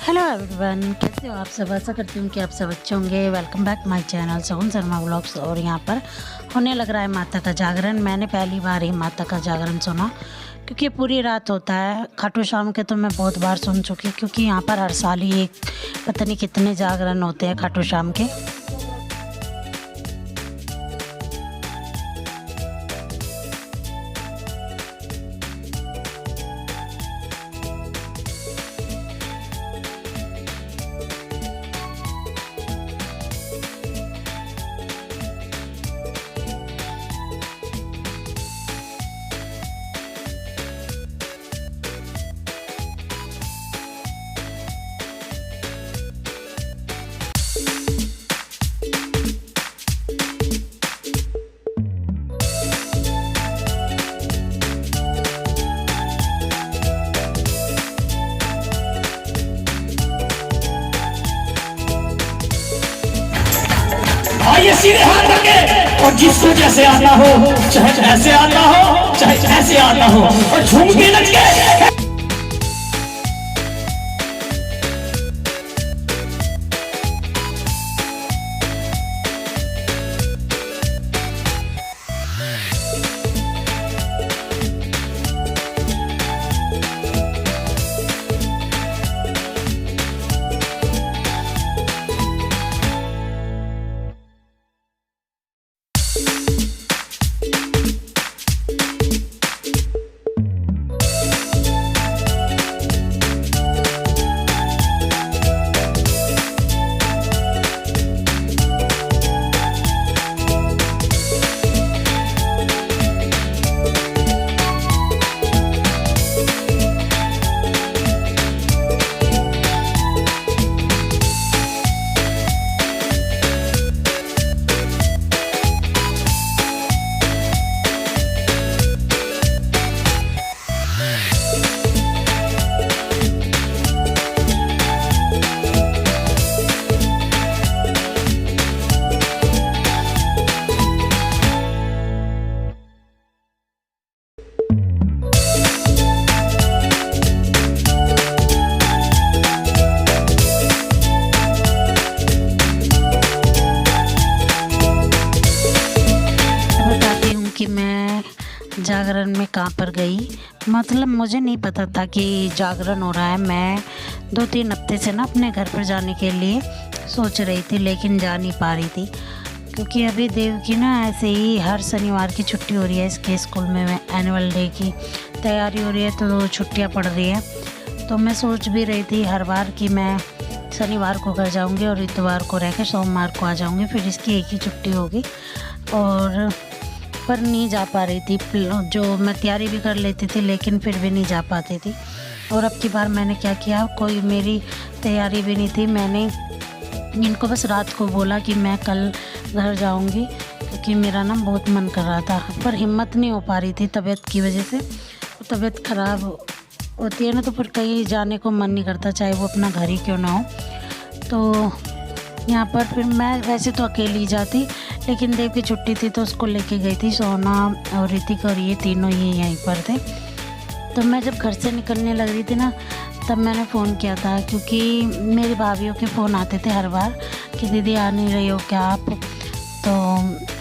Hello everyone, कैसे हो आप सब। आशा करती हूँ कि आप सब अच्छे होंगे। Welcome back my channel Shagun Sharma vlogs. और यहाँ पर होने लग रहा है माता का जागरण। मैंने पहली बार ही माता का जागरण सुना, क्योंकि पूरी रात होता है। खाटू श्याम के तो मैं बहुत बार सुन चुकी, क्योंकि यहाँ पर हर साल ही एक पता नहीं कितने जागरण होते हैं खाटू श्याम के। आइए सीधे हाथ रखे और जिसको जैसे आता हो, चाहे ऐसे आता हो चाहे ऐसे आता हो, और झूम के नच के। कि मैं जागरण में कहाँ पर गई, मतलब मुझे नहीं पता था कि जागरण हो रहा है। मैं 2-3 हफ्ते से ना अपने घर पर जाने के लिए सोच रही थी, लेकिन जा नहीं पा रही थी, क्योंकि अभी देव की ना ऐसे ही हर शनिवार की छुट्टी हो रही है। इसके स्कूल में एनुअल डे की तैयारी हो रही है, तो छुट्टियाँ पड़ रही है। तो मैं सोच भी रही थी हर बार कि मैं शनिवार को घर जाऊंगी और इतवार को रह के सोमवार को आ जाऊंगी, फिर इसकी एक ही छुट्टी होगी। और पर नहीं जा पा रही थी, जो मैं तैयारी भी कर लेती थी लेकिन फिर भी नहीं जा पाती थी। और अब की बार मैंने क्या किया, कोई मेरी तैयारी भी नहीं थी। मैंने इनको बस रात को बोला कि मैं कल घर जाऊंगी, क्योंकि मेरा ना बहुत मन कर रहा था, पर हिम्मत नहीं हो पा रही थी तबीयत की वजह से। तबीयत ख़राब होती है ना, तो फिर कहीं जाने को मन नहीं करता, चाहे वो अपना घर ही क्यों ना हो। तो यहाँ पर फिर मैं वैसे तो अकेली जाती, लेकिन देव की छुट्टी थी तो उसको लेके गई थी। सोना और ऋतिक और ये तीनों ही यहीं पर थे। तो मैं जब घर से निकलने लग रही थी ना, तब मैंने फ़ोन किया था, क्योंकि मेरी भाभीयों के फ़ोन आते थे हर बार कि दीदी आ नहीं रही हो क्या आप। तो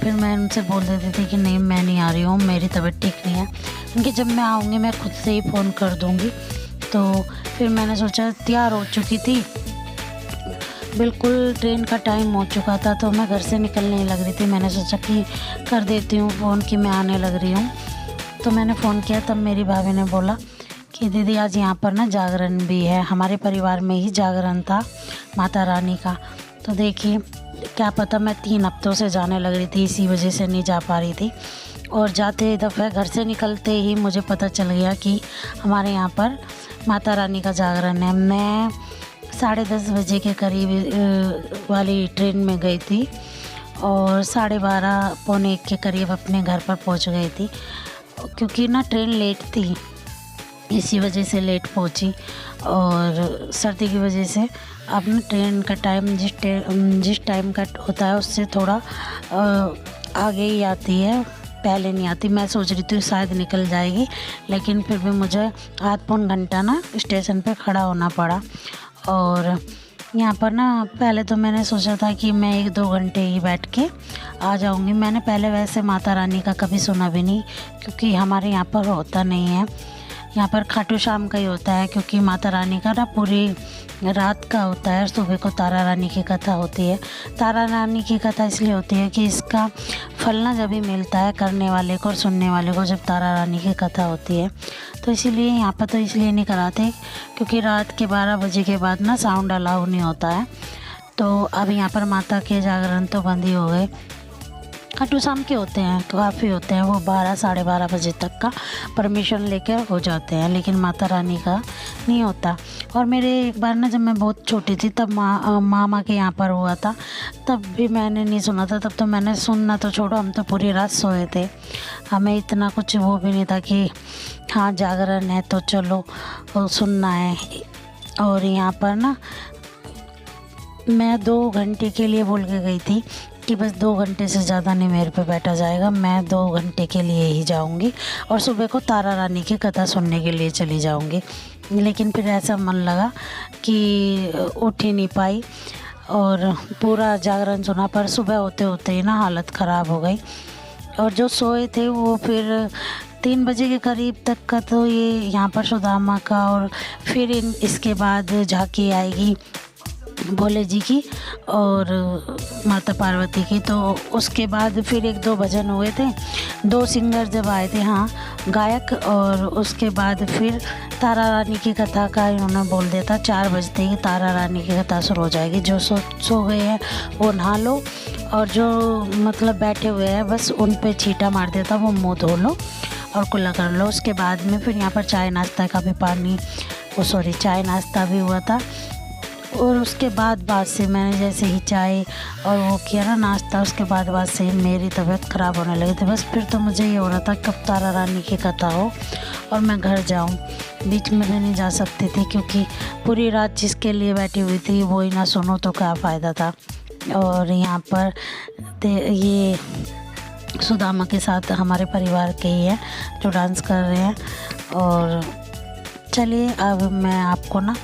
फिर मैं उनसे बोल देती थी कि नहीं मैं नहीं आ रही हूँ, मेरी तबीयत ठीक नहीं है, क्योंकि जब मैं आऊँगी मैं खुद से ही फ़ोन कर दूँगी। तो फिर मैंने सोचा, तैयार हो चुकी थी, बिल्कुल ट्रेन का टाइम हो चुका था, तो मैं घर से निकलने लग रही थी। मैंने सोचा कि कर देती हूँ फ़ोन कि मैं आने लग रही हूँ। तो मैंने फ़ोन किया, तब मेरी भाभी ने बोला कि दीदी आज यहाँ पर ना जागरण भी है, हमारे परिवार में ही जागरण था माता रानी का। तो देखिए क्या पता, मैं 3 हफ्तों से जाने लग रही थी, इसी वजह से नहीं जा पा रही थी। और जाते दफ़े घर से निकलते ही मुझे पता चल गया कि हमारे यहाँ पर माता रानी का जागरण है। मैं 10:30 बजे के करीब वाली ट्रेन में गई थी और 12:30 पौने 1 के करीब अपने घर पर पहुंच गई थी, क्योंकि ना ट्रेन लेट थी, इसी वजह से लेट पहुंची। और सर्दी की वजह से अब ना ट्रेन का टाइम जिस टाइम का होता है उससे थोड़ा आगे ही आती है, पहले नहीं आती। मैं सोच रही थी शायद निकल जाएगी, लेकिन फिर भी मुझे आध पौन घंटा ना स्टेशन पे खड़ा होना पड़ा। और यहाँ पर ना पहले तो मैंने सोचा था कि मैं 1-2 घंटे ही बैठ के आ जाऊँगी। मैंने पहले वैसे माता रानी का कभी सुना भी नहीं, क्योंकि हमारे यहाँ पर होता नहीं है। यहाँ पर खाटू श्याम का ही होता है, क्योंकि माता रानी का ना पूरी रात का होता है। सुबह को तारा रानी की कथा होती है। तारा रानी की कथा इसलिए होती है कि इसका फल ना जब भी मिलता है करने वाले को और सुनने वाले को, जब तारा रानी की कथा होती है। तो इसीलिए यहाँ पर तो इसलिए नहीं कराते, क्योंकि रात के 12 बजे के बाद ना साउंड अलाउ नहीं होता है। तो अब यहाँ पर माता के जागरण तो बंद ही हो गए। खाटू श्याम के होते हैं, काफ़ी होते हैं, वो 12-12:30 बजे तक का परमिशन लेकर हो जाते हैं, लेकिन माता रानी का नहीं होता। और मेरे एक बार ना जब मैं बहुत छोटी थी तब मामा के यहाँ पर हुआ था, तब भी मैंने नहीं सुना था। तब तो मैंने सुनना तो छोड़ो, हम तो पूरी रात सोए थे। हमें इतना कुछ वो भी नहीं था कि हाँ जागरण है तो चलो सुनना है। और यहाँ पर ना मैं 2 घंटे के लिए बोल के गई थी कि बस 2 घंटे से ज़्यादा नहीं मेरे पे बैठा जाएगा, मैं 2 घंटे के लिए ही जाऊंगी और सुबह को तारा रानी की कथा सुनने के लिए चली जाऊंगी। लेकिन फिर ऐसा मन लगा कि उठ ही नहीं पाई और पूरा जागरण सुना, पर सुबह होते होते ही ना हालत ख़राब हो गई। और जो सोए थे वो फिर 3 बजे के करीब तक का तो ये यहाँ पर सुदामा का, और फिर इसके बाद झांकी आएगी भोले जी की और माता पार्वती की। तो उसके बाद फिर 1-2 भजन हुए थे, 2 सिंगर जब आए थे, हाँ गायक। और उसके बाद फिर तारा रानी की कथा का इन्होंने बोल दिया था 4 बजते ही तारा रानी की कथा शुरू हो जाएगी। जो सो गए हैं वो नहा लो, और जो मतलब बैठे हुए हैं बस उन पे छींटा मार देता, वो मुँह धो लो और कुल्ला कर लो। उसके बाद में फिर यहाँ पर चाय नाश्ता का भी चाय नाश्ता भी हुआ था। और उसके बाद से मैंने जैसे ही चाय और वो किया ना नाश्ता, उसके बाद से मेरी तबीयत ख़राब होने लगी थी। बस फिर तो मुझे ये हो रहा था कब तारा रानी की कथा हो और मैं घर जाऊं। बीच में भी नहीं जा सकती थी, क्योंकि पूरी रात जिसके लिए बैठी हुई थी वो ही ना सुनो तो क्या फ़ायदा था। और यहाँ पर ये सुदामा के साथ हमारे परिवार के ही है जो डांस कर रहे हैं। और चलिए अब मैं आपको ना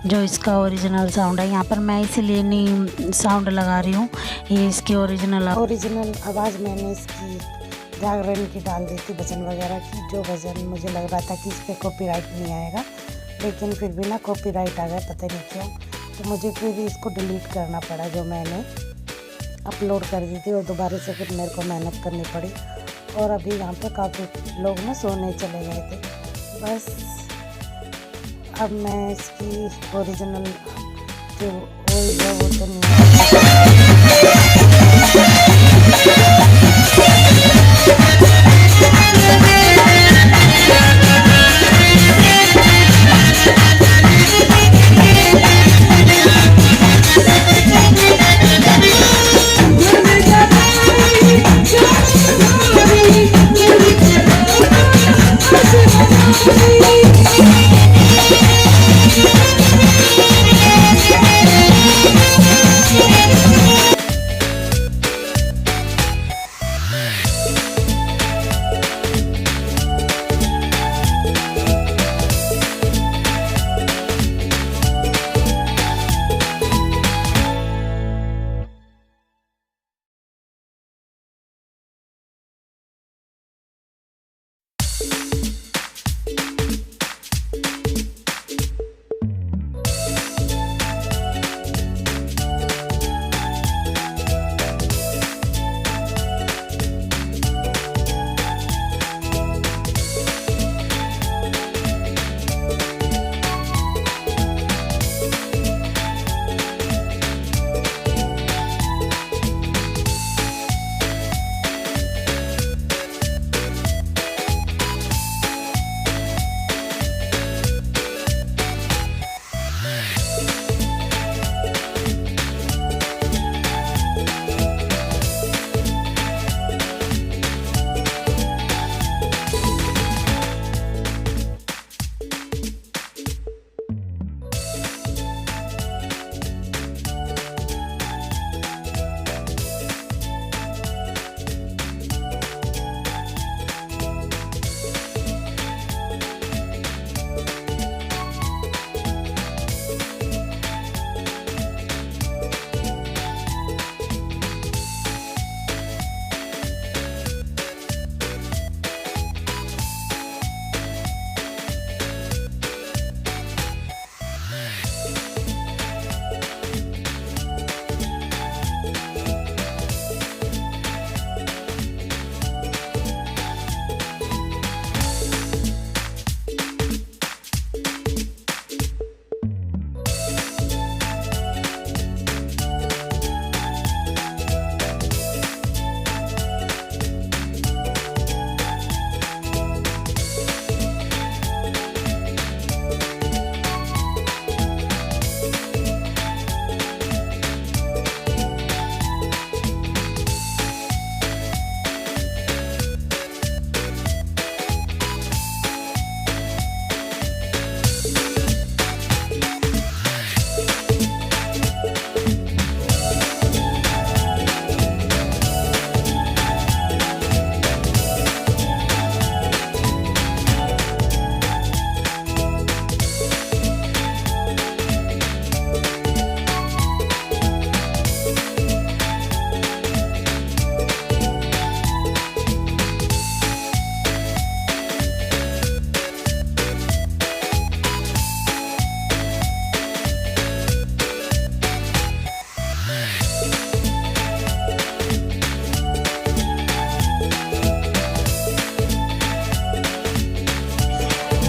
जो इसका ओरिजिनल साउंड है, यहाँ पर मैं इसीलिए नहीं साउंड लगा रही हूँ, ये इसकी ओरिजिनल आवाज़ मैंने इसकी जागरण की डाल दी थी, भजन वगैरह की। जो भजन मुझे लग रहा था कि इस पर कॉपीराइट नहीं आएगा, लेकिन फिर भी ना कॉपीराइट आ गया, पता नहीं क्यों। तो मुझे फिर इसको डिलीट करना पड़ा जो मैंने अपलोड कर दी थी, और दोबारा से फिर मेरे को मेहनत करनी पड़ी। और अभी यहाँ पर काफ़ी लोग ना सोने चले गए थे। बस अब मैं इसकी ओरिजिनल जो है वो तो नहीं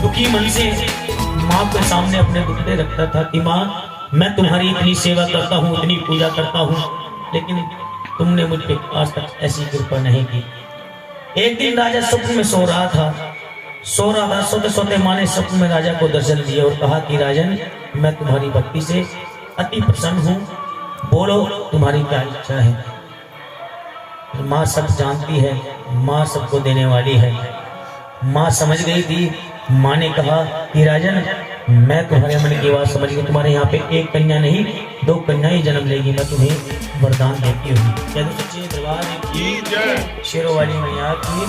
दुखी मन से माँ के सामने अपने घुटने रखता था कि माँ, मैं तुम्हारी इतनी सेवा करता हूँ, इतनी पूजा करता हूँ, लेकिन तुमने मुझ पे आज तक ऐसी कृपा नहीं की। एक दिन राजा स्वप्न में सो रहा था, सोते सोते माँ ने स्वप्न में राजा को दर्शन दिया और कहा कि राजन, मैं तुम्हारी भक्ति से अति प्रसन्न हूँ, बोलो तुम्हारी क्या इच्छा है। माँ सब जानती है, माँ सबको देने वाली है। माँ समझ गई थी। माँ ने कहा कि राजन, मैं तुम्हारे मन की बात समझ गई, तुम्हारे यहाँ पे एक कन्या नहीं 2 कन्याएं जन्म लेगी, मैं तुम्हें वरदान देती हूँ। क्या तो सच्चे दरबार की शेरों वाली मैया की।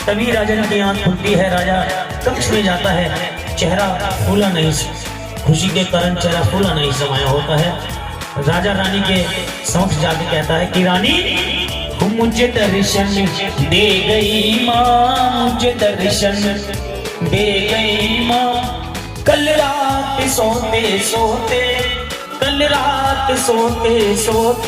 तभी राजन की आंख खुलती है, राजा कक्ष में जाता है, चेहरा फूला नहीं, खुशी के कारण चेहरा फूला नहीं समाया होता है। राजा रानी के समक्ष जाके कहता है कि रानी, मुझे दर्शन दे गई माँ, मुझे दर्शन दे गई माँ, कल रात सोते सोते, कल रात सोते सोते